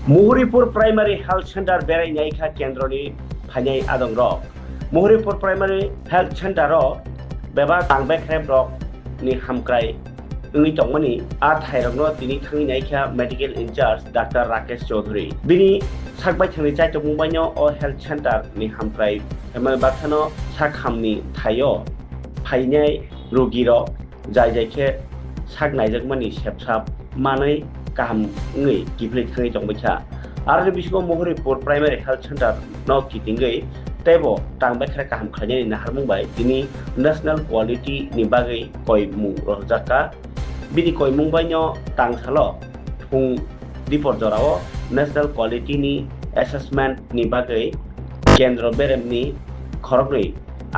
मुहुरीपुर primary health centre बेरायनायखा केंद्रनि फायनाय आदं रक मुहुरीपुर primary health centre बेबा तांबेख्रेब रक नि हामक्राय उंनि तंमनि आ थायरगनो दिनै थांनायखा medical in charge doctor Rakesh Chowdhury बिनि साकबाय थांनि चाइतो मुंबाइनो अ हेल्थ सेंटर नि हामक्राय एमा बाथानो साखामनि थायो फायनाय रोगी रक जाय जायखे साक नायजगमानि सेबसाब मानै गाहाम गिफ्ले थाङै दंबायथा आरो बिसोरखौ मुहुरीपुर प्राइमारी हेल्थ सेंटर न किटिंगै तेबो तांबायख्रा गाहाम खालायनायनि नाहार बुंबाय दिनै नेशनल क्वालिटी नि बागै कय मुं रजाका बिनि कय मुंबायनो तांसाल फुं दिपर जराव नेशनल क्वालिटी नि एसेसमेंट नि बागै केंद्र बेरेमनि खरगै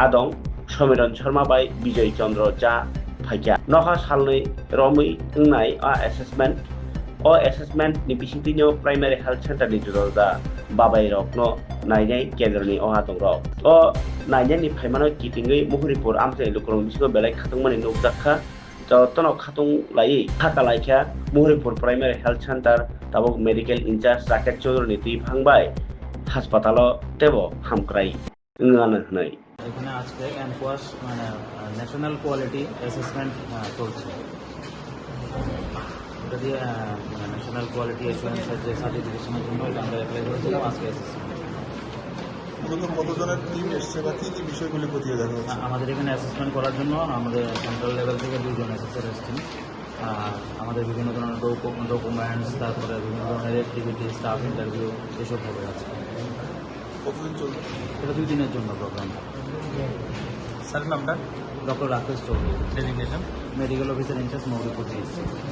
आदं समीरन शर्मा बाय विजय चंद्र जा फाइका नखा सालनै रमै उंनाय आ एसेसमेंट नि बिसिंतिनो प्राइमारी हेल्थ सेंटर नि जुरदा बाबाय रकनो नायनाय केंद्रनि अहा दं रक अ नायनायनि फाइमानो किटिंगै मुहुरीपुर आमसे लुकरं बिसिखौ बेलाय खातंमानि नुजाखा तनो खातुं लायै थाका लायखा मुहुरीपुर प्राइमारी हेल्थ सेंटर ताबो मेडिकल इंचार्ज राकेश चौधरी ती भांबाय हासपाताल तेबो हामक्राय उंगानो हनै এখানে আজকে এনকোয়াস মানে ন্যাশনাল কোয়ালিটি অ্যাসেসমেন্ট চলছে। এটা দিয়ে মানে ন্যাশনাল কোয়ালিটি অ্যাসুরেন্সের যে সার্টিফিকেশনের জন্য এটা আমরা অ্যাপ্লাই করেছিলাম আজকে অ্যাসেসমেন্ট। মূলত কতজনের টিম এসছে বা কী কী বিষয়গুলি খতিয়ে দেখা হচ্ছে? আমাদের এখানে অ্যাসেসমেন্ট করার জন্য আমাদের সেন্ট্রাল লেভেল থেকে 2 জন অ্যাসেসর এসেছেন। আমাদের বিভিন্ন ধরনের ডকুমেন্টস, তারপরে বিভিন্ন ধরনের অ্যাক্টিভিটি, স্টাফ ইন্টারভিউ এসব হবে আজকে। কতদিন চলবে? এটা 2 দিনের জন্য প্রোগ্রাম। স্যার নামটা? Doctor Rakesh Chowdhury, designation? Medical officer in charge Muhuripur.